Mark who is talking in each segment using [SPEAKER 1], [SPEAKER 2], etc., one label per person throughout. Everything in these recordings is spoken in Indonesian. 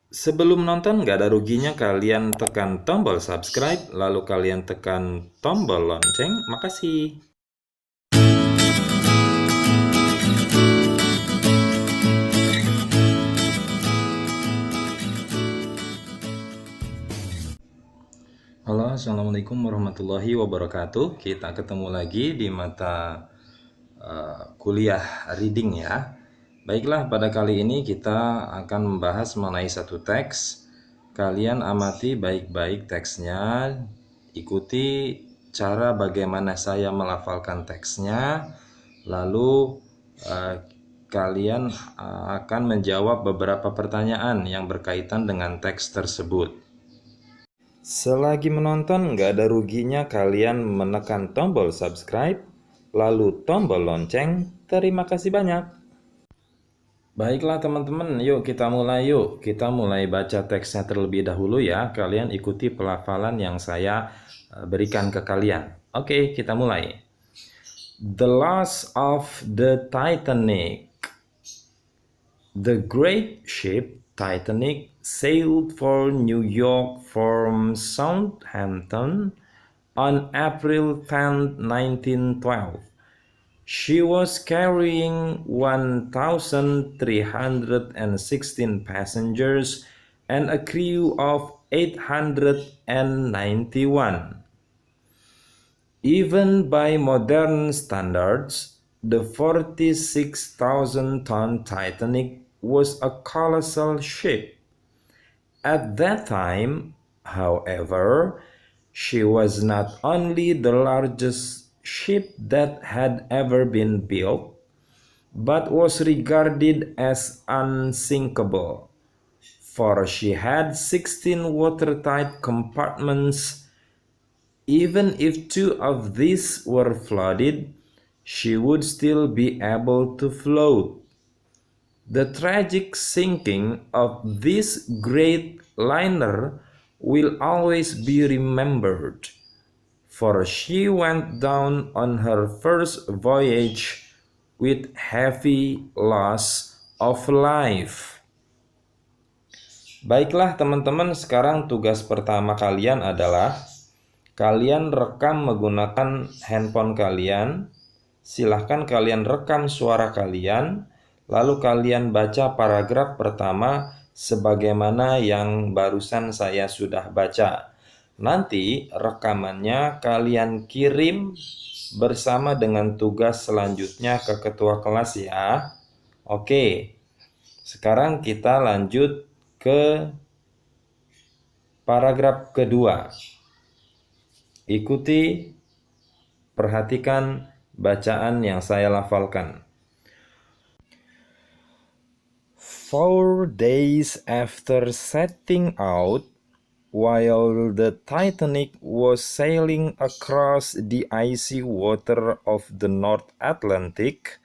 [SPEAKER 1] Sebelum nonton nggak ada ruginya kalian tekan tombol subscribe, lalu kalian tekan tombol lonceng. Makasih. Halo, Assalamualaikum warahmatullahi wabarakatuh. Kita ketemu lagi di mata kuliah reading ya. Baiklah, pada kali ini kita akan membahas mengenai satu teks. Kalian amati baik-baik teksnya, ikuti cara bagaimana saya melafalkan teksnya, lalu kalian akan menjawab beberapa pertanyaan yang berkaitan dengan teks tersebut. Selagi menonton, nggak ada ruginya kalian menekan tombol subscribe, lalu tombol lonceng. Terima kasih banyak. Baiklah teman-teman, yuk kita mulai yuk. Kita mulai baca teksnya terlebih dahulu ya. Kalian ikuti pelafalan yang saya berikan ke kalian. Oke, kita mulai. The loss of the Titanic. The great ship Titanic sailed for New York from Southampton on April 10, 1912. She was carrying 1,316 passengers and a crew of 891. Even by modern standards, the 46,000-ton Titanic was a colossal ship. At that time, however, she was not only the largest ship that had ever been built, but was regarded as unsinkable, for she had 16 watertight compartments. Even if 2 of these were flooded, she would still be able to float. The tragic sinking of this great liner will always be remembered, for she went down on her first voyage with heavy loss of life. Baiklah teman-teman, sekarang tugas pertama kalian adalah kalian rekam menggunakan handphone kalian. Silahkan kalian rekam suara kalian, lalu kalian baca paragraf pertama sebagaimana yang barusan saya sudah baca. Nanti rekamannya kalian kirim bersama dengan tugas selanjutnya ke ketua kelas ya. Oke, sekarang kita lanjut ke paragraf kedua. Ikuti, perhatikan bacaan yang saya lafalkan. 4 days after setting out, while the Titanic was sailing across the icy water of the North Atlantic,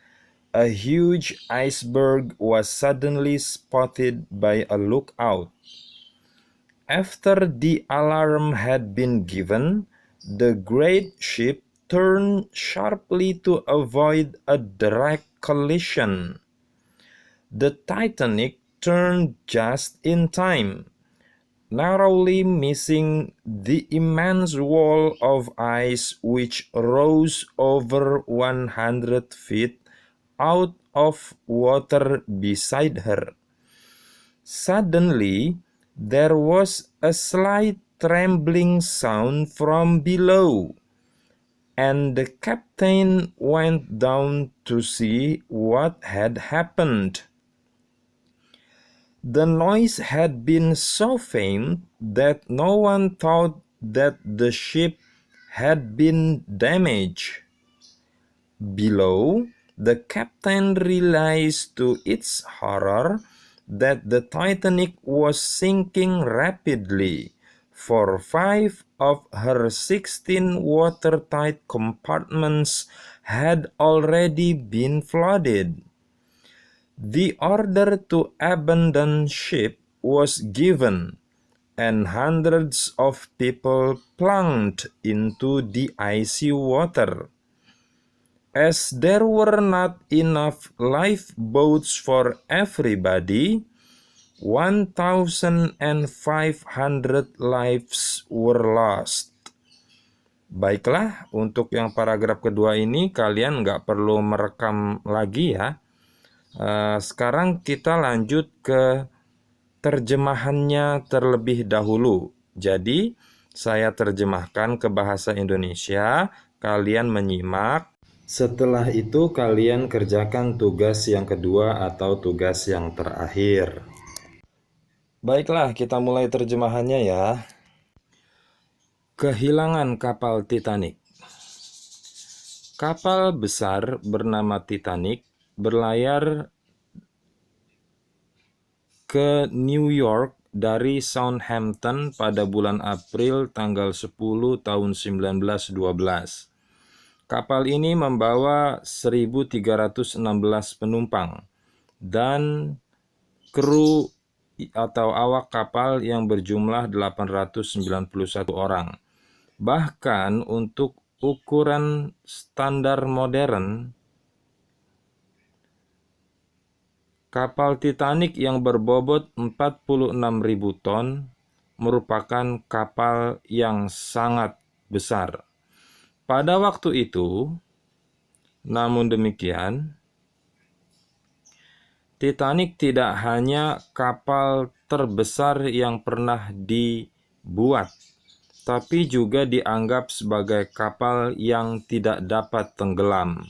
[SPEAKER 1] a huge iceberg was suddenly spotted by a lookout. After the alarm had been given, the great ship turned sharply to avoid a direct collision. The Titanic turned just in time, narrowly missing the immense wall of ice which rose over 100 feet out of water beside her. Suddenly, there was a slight trembling sound from below, and the captain went down to see what had happened. The noise had been so faint that no one thought that the ship had been damaged. Below, the captain realized to its horror that the Titanic was sinking rapidly, for 5 of her 16 watertight compartments had already been flooded. The order to abandon ship was given, and hundreds of people plunged into the icy water. As there were not enough lifeboats for everybody, 1,500 lives were lost. Baiklah, untuk yang paragraf kedua ini kalian nggak perlu merekam lagi ya. Sekarang kita lanjut ke terjemahannya terlebih dahulu. Jadi, saya terjemahkan ke bahasa Indonesia, kalian menyimak. Setelah itu kalian kerjakan tugas yang kedua atau tugas yang terakhir. Baiklah, kita mulai terjemahannya ya. Kehilangan kapal Titanic. Kapal besar bernama Titanic berlayar ke New York dari Southampton pada bulan April tanggal 10 tahun 1912. Kapal ini membawa 1.316 penumpang dan kru atau awak kapal yang berjumlah 891 orang. Bahkan untuk ukuran standar modern, kapal Titanic yang berbobot 46.000 ton merupakan kapal yang sangat besar. Pada waktu itu, namun demikian, Titanic tidak hanya kapal terbesar yang pernah dibuat, tapi juga dianggap sebagai kapal yang tidak dapat tenggelam,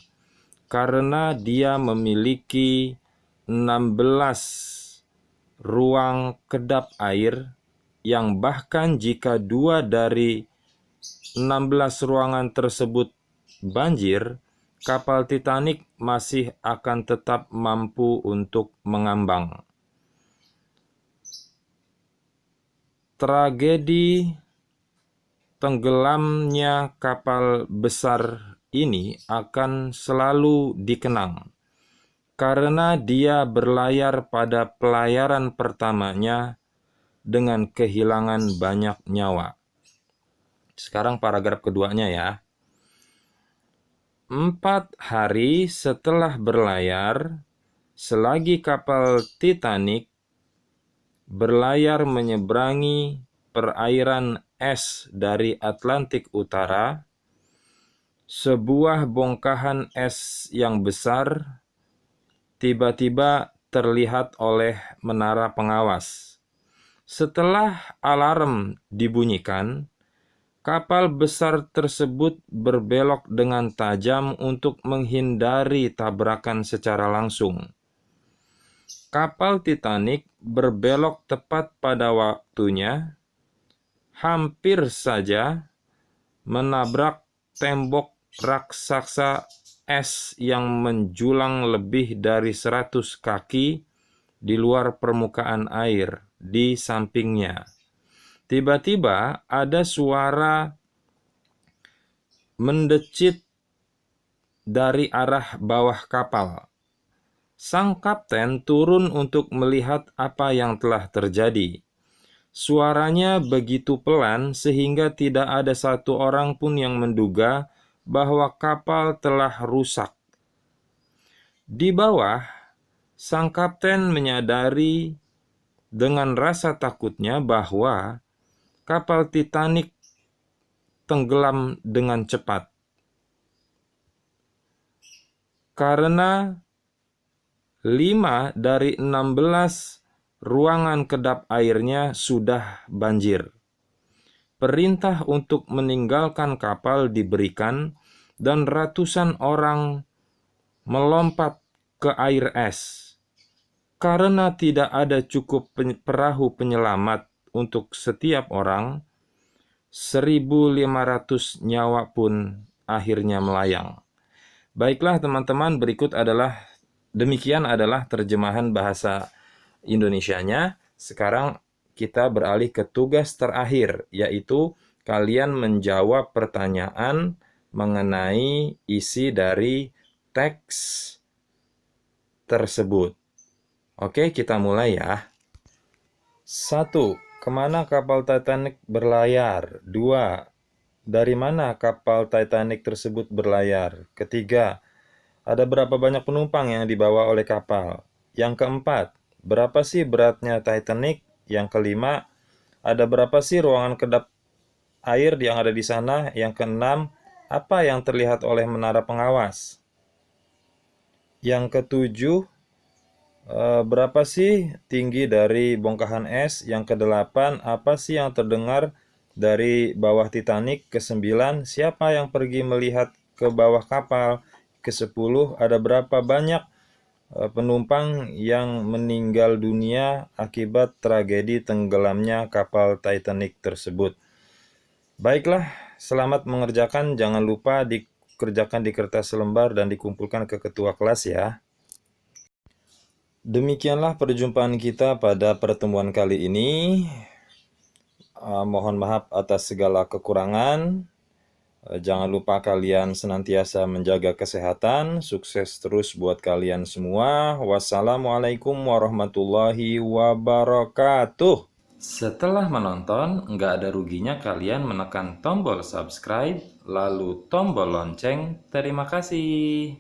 [SPEAKER 1] karena dia memiliki 16 ruang kedap air yang bahkan jika 2 dari 16 ruangan tersebut banjir, kapal Titanic masih akan tetap mampu untuk mengambang. Tragedi tenggelamnya kapal besar ini akan selalu dikenang karena dia berlayar pada pelayaran pertamanya dengan kehilangan banyak nyawa. Sekarang paragraf keduanya ya. 4 hari setelah berlayar, selagi kapal Titanic berlayar menyeberangi perairan es dari Atlantik Utara, sebuah bongkahan es yang besar tiba-tiba terlihat oleh menara pengawas. Setelah alarm dibunyikan, kapal besar tersebut berbelok dengan tajam untuk menghindari tabrakan secara langsung. Kapal Titanic berbelok tepat pada waktunya, hampir saja menabrak tembok raksasa es yang menjulang lebih dari 100 kaki di luar permukaan air di sampingnya. Tiba-tiba ada suara mendecit dari arah bawah kapal. Sang kapten turun untuk melihat apa yang telah terjadi. Suaranya begitu pelan sehingga tidak ada satu orang pun yang menduga bahwa kapal telah rusak. Di bawah, sang kapten menyadari dengan rasa takutnya bahwa kapal Titanic tenggelam dengan cepat karena 5 dari 16 ruangan kedap airnya sudah banjir. Perintah untuk meninggalkan kapal diberikan dan ratusan orang melompat ke air es. Karena tidak ada cukup perahu penyelamat untuk setiap orang, 1.500 nyawa pun akhirnya melayang. Baiklah teman-teman, demikian adalah terjemahan bahasa Indonesianya. Sekarang kita beralih ke tugas terakhir, yaitu kalian menjawab pertanyaan mengenai isi dari teks tersebut. Oke, kita mulai ya. 1. Kemana kapal Titanic berlayar? 2. Dari mana kapal Titanic tersebut berlayar? Ketiga, ada berapa banyak penumpang yang dibawa oleh kapal? Yang keempat, berapa sih beratnya Titanic? Yang kelima, ada berapa sih ruangan kedap air yang ada di sana? Yang keenam, apa yang terlihat oleh menara pengawas? Yang ketujuh, berapa sih tinggi dari bongkahan es? Yang kedelapan, apa sih yang terdengar dari bawah Titanic? Kesembilan, siapa yang pergi melihat ke bawah kapal? Kesepuluh, ada berapa banyak penumpang yang meninggal dunia akibat tragedi tenggelamnya kapal Titanic tersebut? Baiklah, selamat mengerjakan. Jangan lupa dikerjakan di kertas selembar dan dikumpulkan ke ketua kelas ya. Demikianlah perjumpaan kita pada pertemuan kali ini. Mohon maaf atas segala kekurangan. Jangan lupa kalian senantiasa menjaga kesehatan. Sukses terus buat kalian semua. Wassalamualaikum warahmatullahi wabarakatuh. Setelah menonton, nggak ada ruginya kalian menekan tombol subscribe, lalu tombol lonceng. Terima kasih.